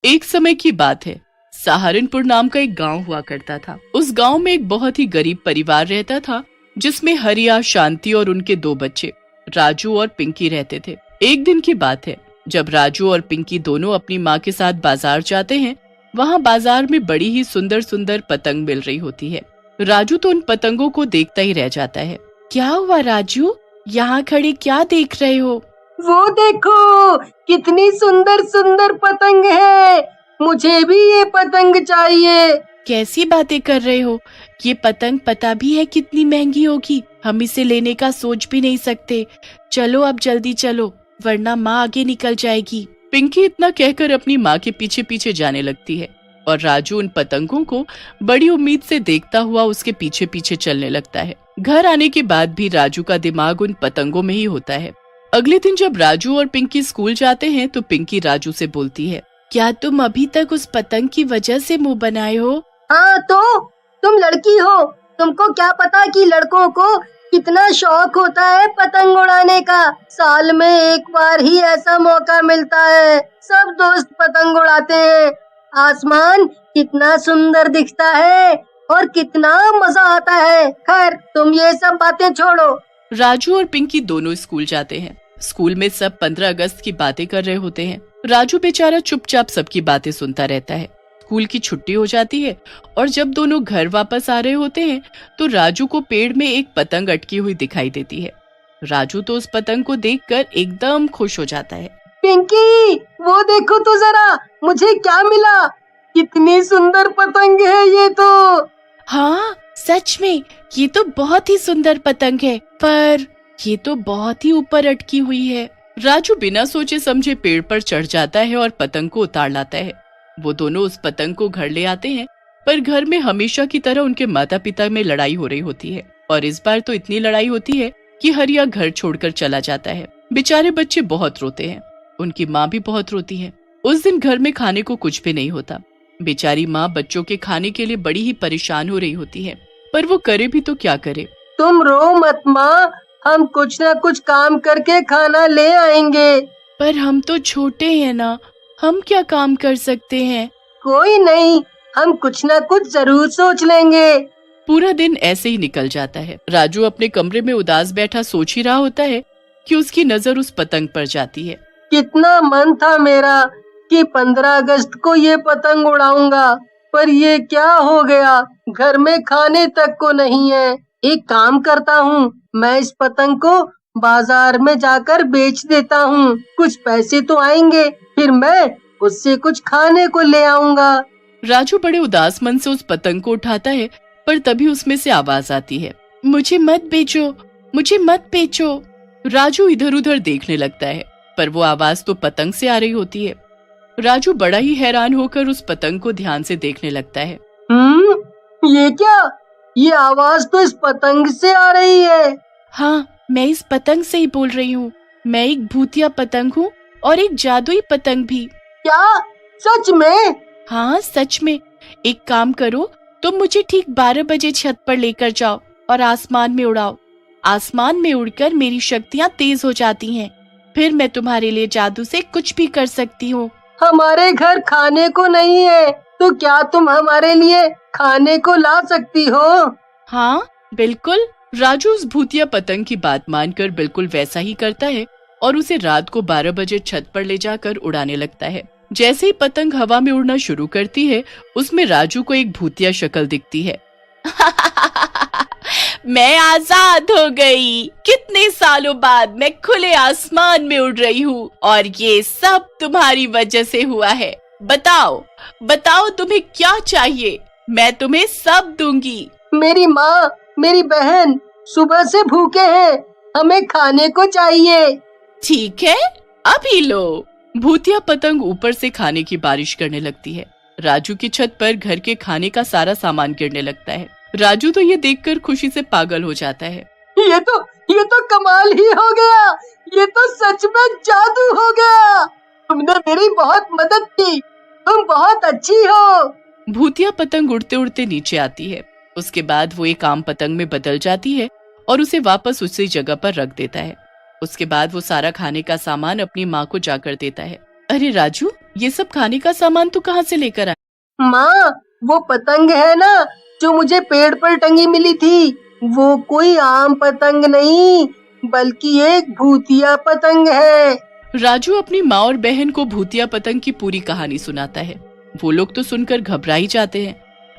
एक समय की बात है, सहारनपुर नाम का एक गांव हुआ करता था। उस गांव में एक बहुत ही गरीब परिवार रहता था, जिसमें हरिया, शांति और उनके 2 बच्चे राजू और पिंकी रहते थे। एक दिन की बात है, जब राजू और पिंकी दोनों अपनी माँ के साथ बाजार जाते हैं। वहाँ बाजार में बड़ी ही सुंदर सुंदर पतंग मिल रही होती है। राजू तो उन पतंगों को देखता ही रह जाता है। क्या हुआ राजू, यहाँ खड़े क्या देख रहे हो? वो देखो, कितनी सुंदर सुंदर पतंग है, मुझे भी ये पतंग चाहिए। कैसी बातें कर रहे हो? ये पतंग पता भी है कितनी महंगी होगी, हम इसे लेने का सोच भी नहीं सकते। चलो अब जल्दी चलो, वरना माँ आगे निकल जाएगी। पिंकी इतना कहकर अपनी माँ के पीछे पीछे जाने लगती है और राजू उन पतंगों को बड़ी उम्मीद से देखता हुआ उसके पीछे पीछे चलने लगता है। घर आने के बाद भी राजू का दिमाग उन पतंगों में ही होता है। अगले दिन जब राजू और पिंकी स्कूल जाते हैं तो पिंकी राजू से बोलती है, क्या तुम अभी तक उस पतंग की वजह से मुंह बनाए हो? हाँ तो तुम लड़की हो, तुमको क्या पता कि लड़कों को कितना शौक होता है पतंग उड़ाने का। साल में एक बार ही ऐसा मौका मिलता है, सब दोस्त पतंग उड़ाते हैं। आसमान कितना सुंदर दिखता है और कितना मजा आता है। खैर तुम ये सब बातें छोड़ो। राजू और पिंकी दोनों स्कूल जाते हैं। स्कूल में सब 15 अगस्त की बातें कर रहे होते हैं। राजू बेचारा चुपचाप सबकी बातें सुनता रहता है। स्कूल की छुट्टी हो जाती है और जब दोनों घर वापस आ रहे होते हैं तो राजू को पेड़ में एक पतंग अटकी हुई दिखाई देती है। राजू तो उस पतंग को देखकर एकदम खुश हो जाता है। पिंकी, वो देखो तो जरा, मुझे क्या मिला, कितनी सुंदर पतंग है ये तो। हाँ सच में, ये तो बहुत ही सुंदर पतंग है, पर ये तो बहुत ही ऊपर अटकी हुई है। राजू बिना सोचे समझे पेड़ पर चढ़ जाता है और पतंग को उतार लाता है। वो दोनों उस पतंग को घर ले आते हैं, पर घर में हमेशा की तरह उनके माता पिता में लड़ाई हो रही होती है और इस बार तो इतनी लड़ाई होती है कि हरिया घर छोड़कर चला जाता है। बेचारे बच्चे बहुत रोते हैं, उनकी माँ भी बहुत रोती है। उस दिन घर में खाने को कुछ भी नहीं होता। बेचारी माँ बच्चों के खाने के लिए बड़ी ही परेशान हो रही होती है, पर वो करे भी तो क्या करे। तुम रो मत माँ, हम कुछ न कुछ काम करके खाना ले आएंगे। पर हम तो छोटे हैं ना, हम क्या काम कर सकते हैं? कोई नहीं, हम कुछ न कुछ जरूर सोच लेंगे। पूरा दिन ऐसे ही निकल जाता है। राजू अपने कमरे में उदास बैठा सोच ही रहा होता है कि उसकी नजर उस पतंग पर जाती है। कितना मन था मेरा कि 15 अगस्त को ये पतंग उड़ाऊंगा, पर ये क्या हो गया, घर में खाने तक को नहीं है। एक काम करता हूँ, मैं इस पतंग को बाजार में जाकर बेच देता हूँ, कुछ पैसे तो आएंगे, फिर मैं उससे कुछ खाने को ले आऊंगा। राजू बड़े उदास मन से उस पतंग को उठाता है, पर तभी उसमें से आवाज आती है, मुझे मत बेचो, मुझे मत बेचो। राजू इधर उधर देखने लगता है, पर वो आवाज तो पतंग से आ रही होती है। राजू बड़ा ही हैरान होकर उस पतंग को ध्यान से देखने लगता है। ये क्या, ये आवाज तो इस पतंग से आ रही है। हाँ, मैं इस पतंग से ही बोल रही हूँ। मैं एक भूतिया पतंग हूँ और एक जादुई पतंग भी। क्या, सच में? हाँ सच में। एक काम करो, तुम मुझे ठीक 12 बजे छत पर लेकर जाओ और आसमान में उड़ाओ। आसमान में उड़कर मेरी शक्तियाँ तेज हो जाती हैं, फिर मैं तुम्हारे लिए जादू से कुछ भी कर सकती हूँ। हमारे घर खाने को नहीं है, तो क्या तुम हमारे लिए खाने को ला सकती हो? हाँ बिल्कुल। राजू उस भूतिया पतंग की बात मानकर बिल्कुल वैसा ही करता है और उसे रात को 12 बजे छत पर ले जाकर उड़ाने लगता है। जैसे ही पतंग हवा में उड़ना शुरू करती है, उसमें राजू को एक भूतिया शक्ल दिखती है। मैं आजाद हो गई। कितने सालों बाद मैं खुले आसमान में उड़ रही हूँ और ये सब तुम्हारी वजह से हुआ है। बताओ बताओ तुम्हें क्या चाहिए, मैं तुम्हें सब दूंगी। मेरी माँ, मेरी बहन सुबह से भूखे हैं, हमें खाने को चाहिए। ठीक है, अभी लो। भूतिया पतंग ऊपर से खाने की बारिश करने लगती है। राजू की छत पर घर के खाने का सारा सामान गिरने लगता है। राजू तो ये देखकर खुशी से पागल हो जाता है। ये तो कमाल ही हो गया, ये तो सच में जादू हो गया। तुमने मेरी बहुत मदद की, तुम बहुत अच्छी हो। भूतिया पतंग उड़ते उड़ते नीचे आती है। उसके बाद वो एक आम पतंग में बदल जाती है और उसे वापस उसी जगह पर रख देता है। उसके बाद वो सारा खाने का सामान अपनी माँ को जाकर देता है। अरे राजू, ये सब खाने का सामान तू कहाँ से लेकर आया? माँ, वो पतंग है ना जो मुझे पेड़ पर टंगी मिली थी, वो कोई आम पतंग नहीं बल्कि एक भूतिया पतंग है। राजू अपनी माँ और बहन को भूतिया पतंग की पूरी कहानी सुनाता है। वो लोग तो सुनकर घबरा ही जाते हैं,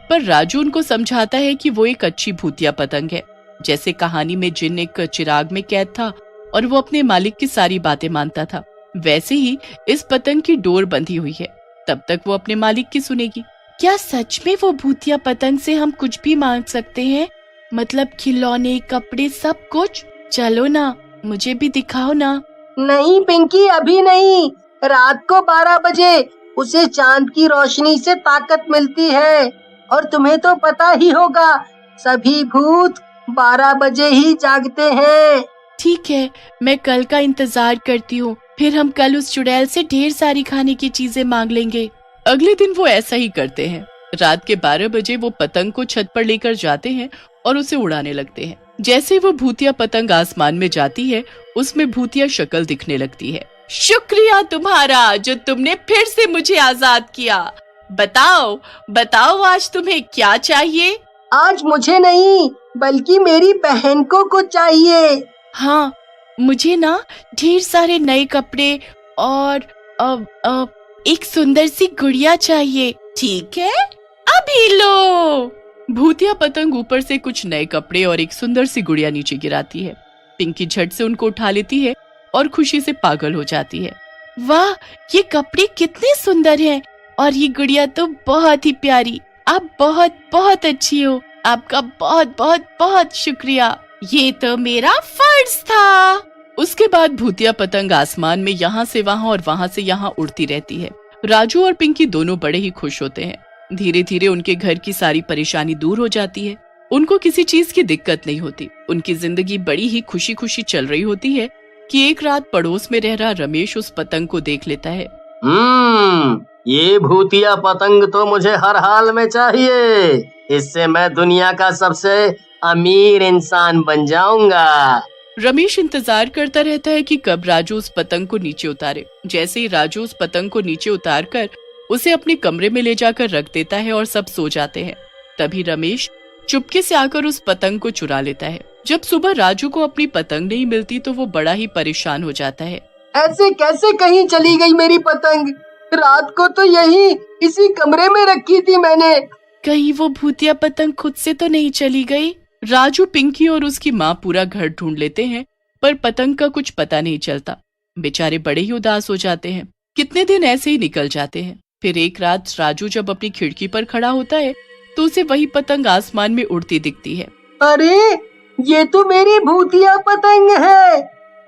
पर राजू उनको समझाता है कि वो एक अच्छी भूतिया पतंग है। जैसे कहानी में जिन एक चिराग में कैद था और वो अपने मालिक की सारी बातें मानता था, वैसे ही इस पतंग की डोर बंधी हुई है। तब तक वो अपने मालिक की सुनेगी। क्या सच में वो भूतिया पतंग से हम कुछ भी मांग सकते हैं? मतलब खिलौने, कपड़े, सब कुछ? चलो ना, मुझे भी दिखाओ ना। नहीं पिंकी, अभी नहीं। रात को 12 बजे उसे चांद की रोशनी से ताकत मिलती है, और तुम्हें तो पता ही होगा सभी भूत 12 बजे ही जागते हैं। ठीक है, मैं कल का इंतजार करती हूँ। फिर हम कल उस चुड़ैल से ढेर सारी खाने की चीजें मांग लेंगे। अगले दिन वो ऐसा ही करते हैं। रात के 12 बजे वो पतंग को छत पर लेकर जाते हैं और उसे उड़ाने लगते हैं। जैसे वो भूतिया पतंग आसमान में जाती है, उसमें भूतिया शक्ल दिखने लगती है। शुक्रिया तुम्हारा जो तुमने फिर से मुझे आजाद किया। बताओ बताओ, आज तुम्हें क्या चाहिए? आज मुझे नहीं बल्कि मेरी बहन को कुछ चाहिए। हाँ, मुझे ना ढेर सारे नए कपड़े और एक सुंदर सी गुड़िया चाहिए। ठीक है, अभी लो। भूतिया पतंग ऊपर से कुछ नए कपड़े और एक सुंदर सी गुड़िया नीचे गिराती है। पिंकी झट से उनको उठा लेती है और खुशी से पागल हो जाती है। वाह, ये कपड़े कितने सुंदर हैं और ये गुड़िया तो बहुत ही प्यारी। आप बहुत बहुत अच्छी हो। आपका बहुत बहुत बहुत शुक्रिया। ये तो मेरा फर्ज था। उसके बाद भूतिया पतंग आसमान में यहाँ से वहाँ और वहाँ से यहाँ उड़ती रहती है। राजू और पिंकी दोनों बड़े ही खुश होते हैं। धीरे धीरे उनके घर की सारी परेशानी दूर हो जाती है। उनको किसी चीज की दिक्कत नहीं होती। उनकी जिंदगी बड़ी ही खुशी खुशी चल रही होती है कि एक रात पड़ोस में रह रहा रमेश उस पतंग को देख लेता है। ये भूतिया पतंग तो मुझे हर हाल में चाहिए। इससे मैं दुनिया का सबसे अमीर इंसान बन जाऊंगा। रमेश इंतजार करता रहता है कि कब राजू उस पतंग को नीचे उतारे। जैसे ही राजू उस पतंग को नीचे उतार कर उसे अपने कमरे में ले जाकर रख देता है और सब सो जाते हैं, तभी रमेश चुपके से आकर उस पतंग को चुरा लेता है। जब सुबह राजू को अपनी पतंग नहीं मिलती तो वो बड़ा ही परेशान हो जाता है। ऐसे कैसे कहीं चली गई मेरी पतंग? रात को तो यही इसी कमरे में रखी थी मैंने। कहीं वो भूतिया पतंग खुद से तो नहीं चली गई? राजू, पिंकी और उसकी माँ पूरा घर ढूंढ लेते हैं, पर पतंग का कुछ पता नहीं चलता। बेचारे बड़े ही उदास हो जाते हैं। कितने दिन ऐसे ही निकल जाते हैं। फिर एक रात राजू जब अपनी खिड़की पर खड़ा होता है तो उसे वही पतंग आसमान में उड़ती दिखती है। अरे, ये तो मेरी भूतिया पतंग है,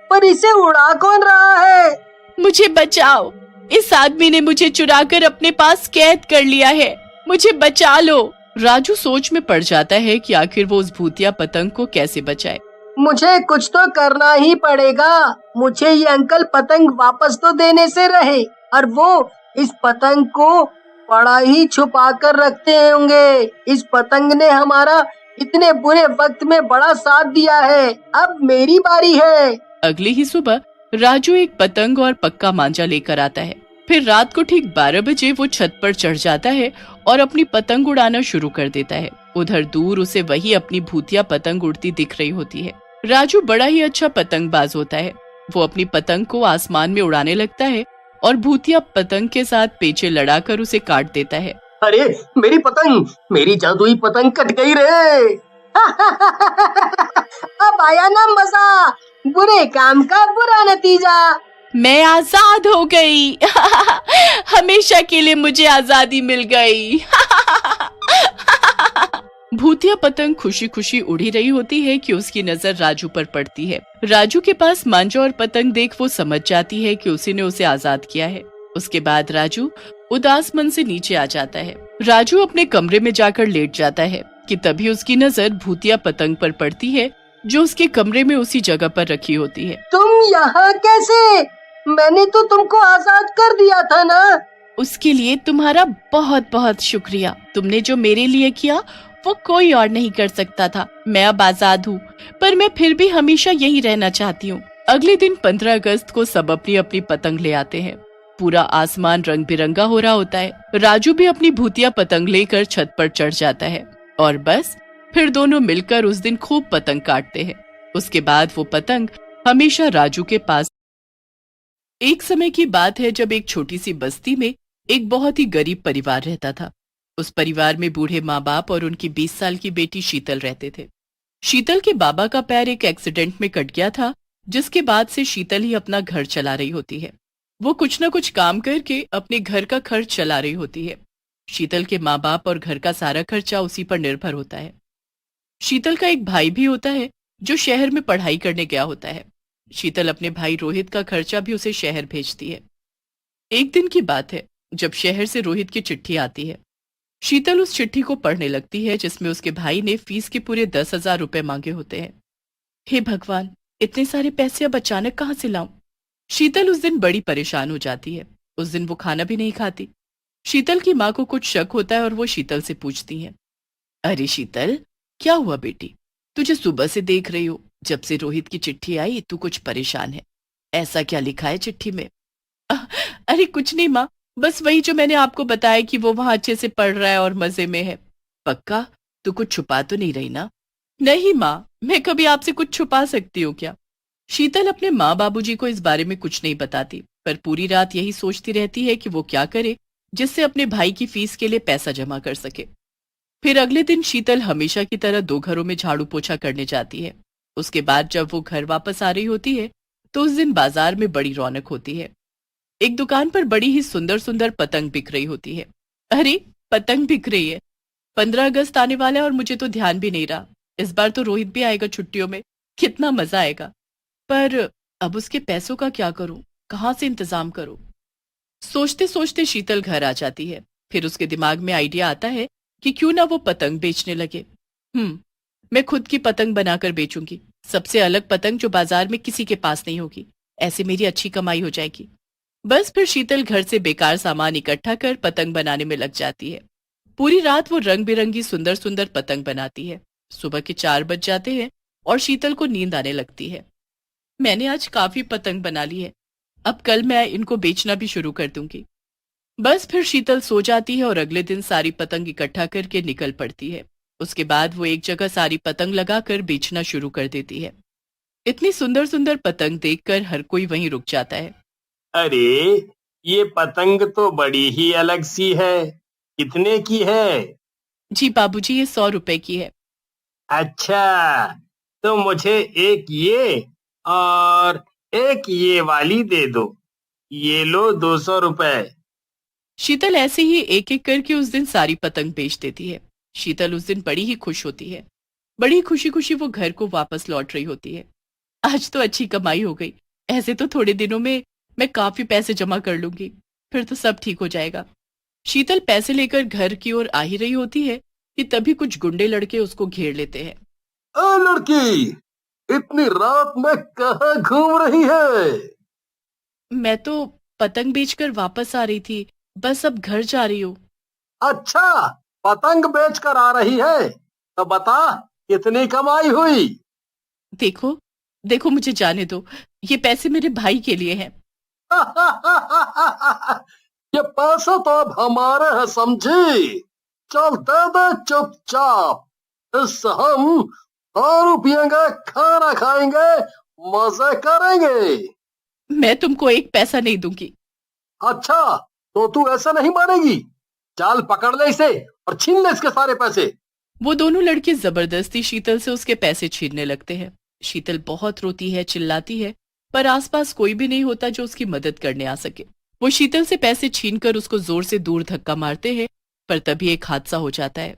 पर इसे उड़ा कौन रहा है? मुझे बचाओ, इस आदमी ने मुझे चुराकर अपने पास कैद कर लिया है। मुझे बचा लो। राजू सोच में पड़ जाता है कि आखिर वो उस भूतिया पतंग को कैसे बचाए। मुझे कुछ तो करना ही पड़ेगा। मुझे ये अंकल पतंग वापस तो देने से रहे, और वो इस पतंग को बड़ा ही छुपा कर रखते होंगे। इस पतंग ने हमारा इतने बुरे वक्त में बड़ा साथ दिया है। अब मेरी बारी है। अगली ही सुबह राजू एक पतंग और पक्का मांझा लेकर आता है। फिर रात को ठीक 12 बजे वो छत पर चढ़ जाता है और अपनी पतंग उड़ाना शुरू कर देता है। उधर दूर उसे वही अपनी भूतिया पतंग उड़ती दिख रही होती है। राजू बड़ा ही अच्छा पतंगबाज होता है। वो अपनी पतंग को आसमान में उड़ाने लगता है और भूतिया पतंग के साथ पेचे लड़ाकर उसे काट देता है। अरे, मेरी पतंग, मेरी जादुई पतंग कट गई रे। अब आया ना मजा, बुरे काम का बुरा नतीजा। मैं आजाद हो गई। हमेशा के लिए मुझे आजादी मिल गई। भूतिया पतंग खुशी खुशी उड़ी रही होती है कि उसकी नजर राजू पर पड़ती है। राजू के पास मांझा और पतंग देख वो समझ जाती है कि उसी ने उसे आजाद किया है। उसके बाद राजू उदास मन से नीचे आ जाता है। राजू अपने कमरे में जाकर लेट जाता है कि तभी उसकी नजर भूतिया पतंग पर पड़ती है जो उसके कमरे में उसी जगह पर रखी होती है। तुम यहाँ कैसे? मैंने तो तुमको आजाद कर दिया था ना। उसके लिए तुम्हारा बहुत बहुत शुक्रिया। तुमने जो मेरे लिए किया वो कोई और नहीं कर सकता था। मैं अब आजाद हूँ, पर मैं फिर भी हमेशा यही रहना चाहती हूँ। अगले दिन 15 अगस्त को सब अपनी अपनी पतंग ले आते हैं। पूरा आसमान रंग बिरंगा हो रहा होता है। राजू भी अपनी भूतिया पतंग लेकर छत पर चढ़ जाता है और बस फिर दोनों मिलकर उस दिन खूब पतंग काटते हैं। उसके बाद वो पतंग हमेशा राजू के पास। एक समय की बात है जब एक छोटी सी बस्ती में एक बहुत ही गरीब परिवार रहता था। उस परिवार में बूढ़े माँ बाप और उनकी 20 साल की बेटी शीतल रहते थे। शीतल के बाबा का पैर एक एक्सीडेंट में कट गया था, जिसके बाद से शीतल ही अपना घर चला रही होती है। वो कुछ न कुछ काम करके अपने घर का खर्च चला रही होती है। शीतल के माँ बाप और घर का सारा खर्चा उसी पर निर्भर होता है। शीतल का एक भाई भी होता है जो शहर में पढ़ाई करने गया होता है। शीतल अपने भाई रोहित का खर्चा भी उसे शहर भेजती है। एक दिन की बात है जब शहर से रोहित की चिट्ठी आती है। शीतल उस चिट्ठी को पढ़ने लगती है जिसमें उसके भाई ने फीस के पूरे 10,000 रुपए मांगे होते हैं। हे भगवान, इतने सारे पैसे अब अचानक कहाँ से लाऊं? शीतल उस दिन बड़ी परेशान हो जाती है। उस दिन वो खाना भी नहीं खाती। शीतल की माँ को कुछ शक होता है और वो शीतल से पूछती है, अरे शीतल, क्या हुआ बेटी? तुझे सुबह से देख रही हूँ, जब से रोहित की चिट्ठी आई तू कुछ परेशान है। ऐसा क्या लिखा है चिट्ठी में? अरे कुछ नहीं माँ, बस वही जो मैंने आपको बताया कि वो वहां अच्छे से पढ़ रहा है और मजे में है। पक्का? तू कुछ छुपा तो नहीं रही ना? नहीं माँ, मैं कभी आपसे कुछ छुपा सकती हूँ क्या? शीतल अपने माँ बाबूजी को इस बारे में कुछ नहीं बताती, पर पूरी रात यही सोचती रहती है कि वो क्या करे जिससे अपने भाई की फीस के लिए पैसा जमा कर सके। फिर अगले दिन शीतल हमेशा की तरह 2 घरों में झाड़ू पोछा करने जाती है। उसके बाद जब वो घर वापस आ रही होती है तो उस दिन बाजार में बड़ी रौनक होती है। एक दुकान पर बड़ी ही सुंदर सुंदर पतंग बिक रही होती है। अरे, पतंग बिक रही है! 15 अगस्त आने वाला है और मुझे तो ध्यान भी नहीं रहा। इस बार तो रोहित भी आएगा छुट्टियों में, कितना मजा आएगा। पर अब उसके पैसों का क्या करूं? कहां से इंतजाम करूं? सोचते सोचते शीतल घर आ जाती है। फिर उसके दिमाग में आइडिया आता है कि क्यों ना वो पतंग बेचने लगे। मैं खुद की पतंग बनाकर बेचूंगी, सबसे अलग पतंग जो बाजार में किसी के पास नहीं होगी। ऐसे मेरी अच्छी कमाई हो जाएगी। बस फिर शीतल घर से बेकार सामान इकट्ठा कर पतंग बनाने में लग जाती है। पूरी रात वो रंग बिरंगी सुंदर सुंदर पतंग बनाती है। सुबह के 4 बज जाते हैं और शीतल को नींद आने लगती है। मैंने आज काफी पतंग बना ली है, अब कल मैं इनको बेचना भी शुरू कर दूंगी। बस फिर शीतल सो जाती है और अगले दिन सारी पतंग इकट्ठा करके निकल पड़ती है। उसके बाद वो एक जगह सारी पतंग लगाकर बेचना शुरू कर देती है। इतनी सुंदर सुंदर पतंग देखकर हर कोई वहीं रुक जाता है। अरे, ये पतंग तो बड़ी ही अलग सी है। कितने की है? जी बाबूजी, ये 100 रुपए की है। अच्छा, तो मुझे एक ये और एक ये वाली दे दो। ये लो 200 रुपए। शीतल ऐसे ही एक एक करके उस दिन सारी पतंग बेच देती है। शीतल उस दिन बड़ी ही खुश होती है। बड़ी खुशी खुशी वो घर को वापस लौट रही होती है। आज तो अच्छी कमाई हो गई। ऐसे तो थोड़े दिनों में मैं काफी पैसे जमा कर लूंगी, फिर तो सब ठीक हो जाएगा। शीतल पैसे लेकर घर की ओर आ ही रही होती है कि तभी कुछ गुंडे लड़के उसको घेर लेते हैं। ओ लड़की, इतनी रात में कहाँ घूम रही है? मैं तो पतंग बेचकर वापस आ रही थी, बस अब घर जा रही हूँ। अच्छा, पतंग बेच कर आ रही है, तो बता कितनी कमाई हुई? देखो देखो, मुझे जाने दो, ये पैसे मेरे भाई के लिए हैं। ये पैसे तो अब हमारे हैं, समझी? चल दे दे चुपचाप। इससे हम दारू पियेंगे, खाना खाएंगे, मजे करेंगे। मैं तुमको एक पैसा नहीं दूंगी। अच्छा, तो तू ऐसा नहीं मानेगी? चल पकड़ ले इसे और छीन ले इसके सारे पैसे। वो दोनों लड़के जबरदस्ती शीतल से उसके पैसे छीनने लगते हैं। शीतल बहुत रोती है, चिल्लाती है, पर आसपास कोई भी नहीं होता जो उसकी मदद करने आ सके। वो शीतल से पैसे छीनकर उसको जोर से दूर धक्का मारते हैं, पर तभी एक हादसा हो जाता है।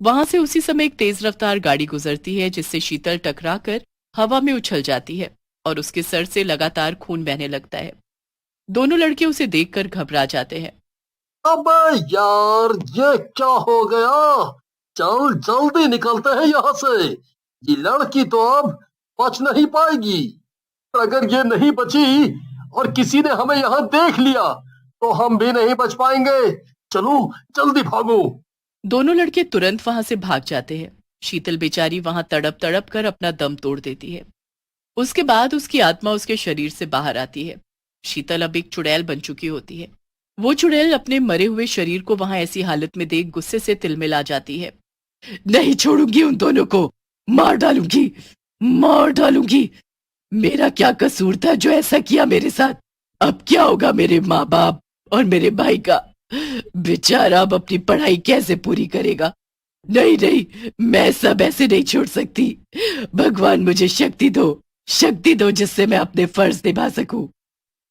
वहां से उसी समय एक तेज रफ्तार गाड़ी गुजरती है जिससे शीतल टकराकर हवा में उछल जाती है और उसके सर से लगातार खून बहने लगता है। दोनों लड़के उसे देखकर घबरा जाते हैं। अबे यार, ये क्या हो गया? चल जल्दी निकलते हैं यहाँ से। ये लड़की तो अब बच नहीं पाएगी। अगर ये नहीं बची और किसी ने हमें यहाँ देख लिया तो हम भी नहीं बच पाएंगे। चलो जल्दी भागो। दोनों लड़के तुरंत वहां से भाग जाते हैं। शीतल बेचारी वहां तड़प तड़प कर अपना दम तोड़ देती है। उसके बाद उसकी आत्मा उसके शरीर से बाहर आती है। शीतल अब एक चुड़ैल बन चुकी होती है। वो चुड़ैल अपने मरे हुए शरीर को वहां ऐसी हालत में देख गुस्से से तिलमिला जाती है। नहीं छोड़ूंगी उन दोनों को, मार डालूंगी, मार डालूंगी। मेरा क्या कसूर था जो ऐसा किया मेरे साथ? अब क्या होगा मेरे माँ बाप और मेरे भाई का? बेचारा अब अपनी पढ़ाई कैसे पूरी करेगा? नहीं नहीं, मैं सब ऐसे नहीं छोड़ सकती। भगवान मुझे शक्ति दो, शक्ति दो जिससे मैं अपने फर्ज निभा सकूं।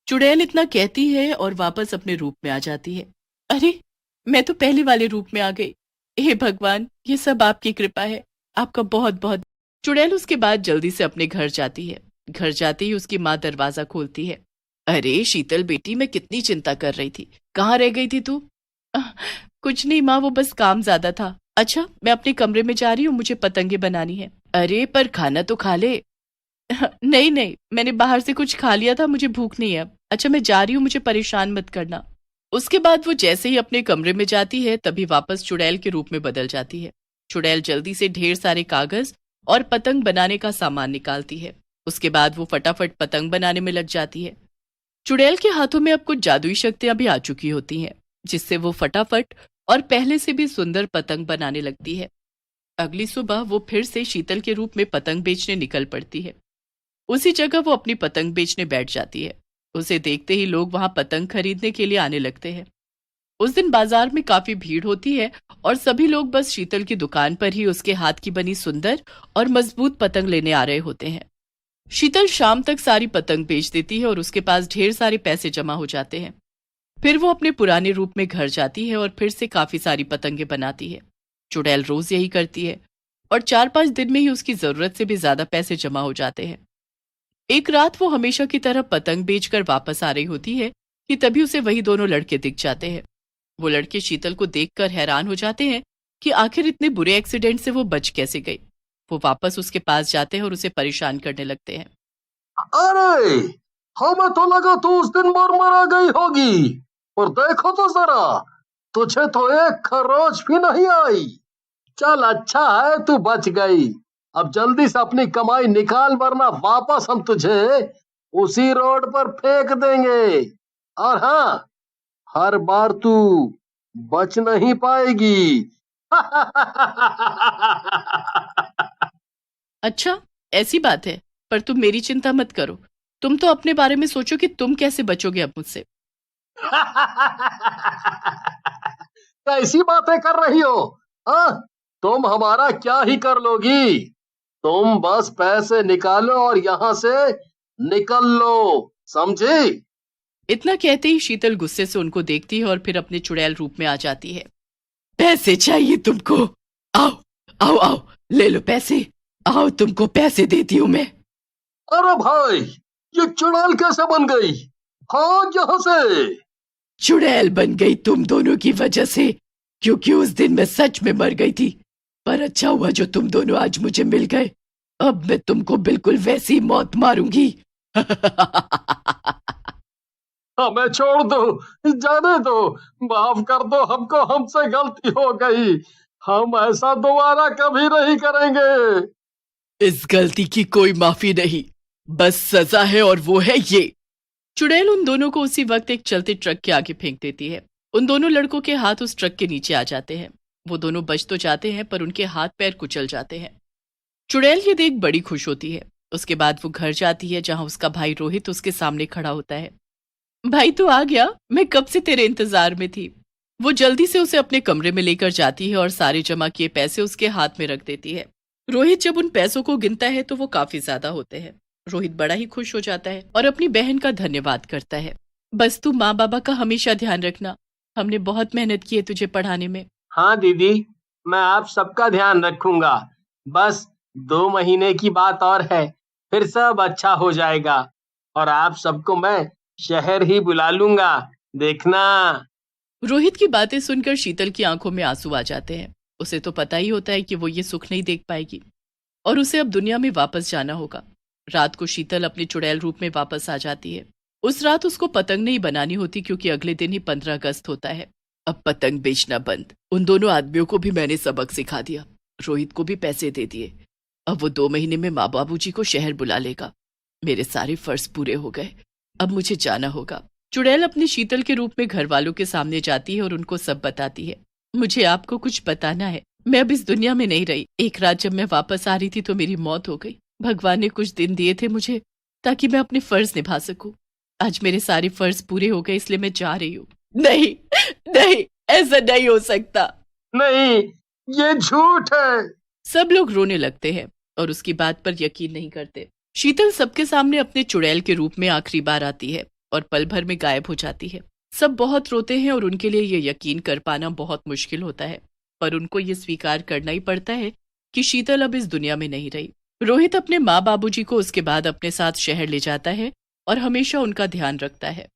चुड़ैल इतना कहती है और वापस अपने रूप में आ जाती है। अरे, मैं तो पहले वाले रूप में आ गई। हे भगवान, ये सब आपकी कृपा है, आपका बहुत बहुत। चुड़ैल उसके बाद जल्दी से अपने घर जाती है। घर जाते ही उसकी माँ दरवाजा खोलती है। अरे शीतल बेटी, मैं कितनी चिंता कर रही थी, कहाँ रह गई थी तू? कुछ नहीं माँ, वो बस काम ज्यादा था। अच्छा, मैं अपने कमरे में जा रही हूँ, मुझे पतंगे बनानी है। अरे पर खाना तो खा ले। नहीं नहीं, मैंने बाहर से कुछ खा लिया था, मुझे भूख नहीं है। अच्छा मैं जा रही हूँ, मुझे परेशान मत करना। उसके बाद वो जैसे ही अपने कमरे में जाती है तभी वापस चुड़ैल के रूप में बदल जाती है। चुड़ैल जल्दी से ढेर सारे कागज और पतंग बनाने का सामान निकालती है। उसके बाद वो फटाफट पतंग बनाने में लग जाती है। चुड़ैल के हाथों में अब कुछ जादुई शक्तियां भी आ चुकी होती हैं, जिससे वो फटाफट और पहले से भी सुंदर पतंग बनाने लगती है। अगली सुबह वो फिर से शीतल के रूप में पतंग बेचने निकल पड़ती है। उसी जगह वो अपनी पतंग बेचने बैठ जाती है। उसे देखते ही लोग वहां पतंग खरीदने के लिए आने लगते हैं। उस दिन बाजार में काफी भीड़ होती है और सभी लोग बस शीतल की दुकान पर ही उसके हाथ की बनी सुंदर और मजबूत पतंग लेने आ रहे होते हैं। शीतल शाम तक सारी पतंग बेच देती है और उसके पास ढेर सारे पैसे जमा हो जाते हैं। फिर वो अपने पुराने रूप में घर जाती है और फिर से काफी सारी पतंगे बनाती है। चुड़ैल रोज यही करती है और 4-5 दिन में ही उसकी जरूरत से भी ज्यादा पैसे जमा हो जाते हैं। एक रात वो हमेशा की तरह पतंग बेचकर वापस आ रही होती है कि तभी उसे वही दोनों लड़के दिख जाते हैं। वो लड़के शीतल को देखकर हैरान हो जाते हैं कि आखिर इतने बुरे एक्सीडेंट से वो बच कैसे गई। वो वापस उसके पास जाते हैं और उसे परेशान करने लगते हैं। अरे, हमें तो लगा तू उस दिन मर गई होगी, और देखो तो जरा, तुझे तो एक खरोच भी नहीं आई। चल अच्छा है तू बच गई। अब जल्दी से अपनी कमाई निकाल, वरना वापस हम तुझे उसी रोड पर फेंक देंगे। और हाँ, हर बार तू बच नहीं पाएगी। अच्छा, ऐसी बात है, पर तुम मेरी चिंता मत करो। तुम तो अपने बारे में सोचो कि तुम कैसे बचोगे अब मुझसे। कैसी बातें कर रही हो? हाँ, तुम हमारा क्या ही कर लोगी? तुम बस पैसे निकालो और यहाँ से निकल लो, समझी? इतना कहते ही शीतल गुस्से से उनको देखती है और फिर अपने चुड़ैल रूप में आ जाती है। पैसे चाहिए तुमको? आओ आओ आओ, ले लो पैसे। आओ, तुमको पैसे देती हूँ मैं। अरे भाई, ये चुड़ैल कैसे बन गई? भाग यहाँ से। चुड़ैल बन गई तुम दोनों की वजह से, क्योंकि उस दिन मैं सच में मर गई थी। पर अच्छा हुआ जो तुम दोनों आज मुझे मिल गए। अब मैं तुमको बिल्कुल वैसी मौत मारूंगी। हमें छोड़ दो, जाने दो, माफ कर दो हमको, हमसे गलती हो गई। हम ऐसा दोबारा कभी नहीं करेंगे। इस गलती की कोई माफी नहीं, बस सजा है, और वो है ये। चुड़ैल उन दोनों को उसी वक्त एक चलते ट्रक के आगे फेंक देती है। उन दोनों लड़कों के हाथ उस ट्रक के नीचे आ जाते हैं। वो दोनों बच तो जाते हैं, पर उनके हाथ पैर कुचल जाते हैं। चुड़ैल ये देख बड़ी खुश होती है। उसके बाद वो घर जाती है, जहां उसका भाई रोहित उसके सामने खड़ा होता है। भाई तू आ गया, मैं कब से तेरे इंतजार में थी। वो जल्दी से उसे अपने कमरे में लेकर जाती है और सारे जमा किए पैसे उसके हाथ में रख देती है। रोहित जब उन पैसों को गिनता है तो वो काफी ज्यादा होते हैं। रोहित बड़ा ही खुश हो जाता है और अपनी बहन का धन्यवाद करता है। बस तू माँ बाबा का हमेशा ध्यान रखना, हमने बहुत मेहनत की है तुझे पढ़ाने में। हाँ दीदी, मैं आप सबका ध्यान रखूंगा। बस 2 महीने की बात और है, फिर सब अच्छा हो जाएगा और आप सबको मैं शहर ही बुला लूंगा, देखना। रोहित की बातें सुनकर शीतल की आंखों में आंसू आ जाते हैं। उसे तो पता ही होता है कि वो ये सुख नहीं देख पाएगी और उसे अब दुनिया में वापस जाना होगा। रात को शीतल अपने चुड़ैल रूप में वापस आ जाती है। उस रात उसको पतंग नहीं बनानी होती, क्योंकि अगले दिन ही 15 अगस्त होता है। अब पतंग बेचना बंद। उन दोनों आदमियों को भी मैंने सबक सिखा दिया, रोहित को भी पैसे दे दिए। अब वो 2 महीने में माँ बाबूजी को शहर बुला लेगा। मेरे सारे फर्ज पूरे हो गए। अब मुझे जाना होगा। चुड़ैल अपनी शीतल के रूप में घर वालों के सामने जाती है और उनको सब बताती है। मुझे आपको कुछ बताना है। मैं अब इस दुनिया में नहीं रही। एक रात जब मैं वापस आ रही थी तो मेरी मौत हो गई। भगवान ने कुछ दिन दिए थे मुझे ताकि मैं अपने फर्ज निभा सकूं। आज मेरे सारे फर्ज पूरे हो गए, इसलिए मैं जा रही हूँ। नहीं नहीं, ऐसा नहीं हो सकता। नहीं, ये झूठ है। सब लोग रोने लगते हैं और उसकी बात पर यकीन नहीं करते। शीतल सबके सामने अपने चुड़ैल के रूप में आखिरी बार आती है और पल भर में गायब हो जाती है। सब बहुत रोते हैं और उनके लिए ये यकीन कर पाना बहुत मुश्किल होता है, पर उनको ये स्वीकार करना ही पड़ता है कि शीतल अब इस दुनिया में नहीं रही। रोहित अपने माँ बाबूजी को उसके बाद अपने साथ शहर ले जाता है और हमेशा उनका ध्यान रखता है।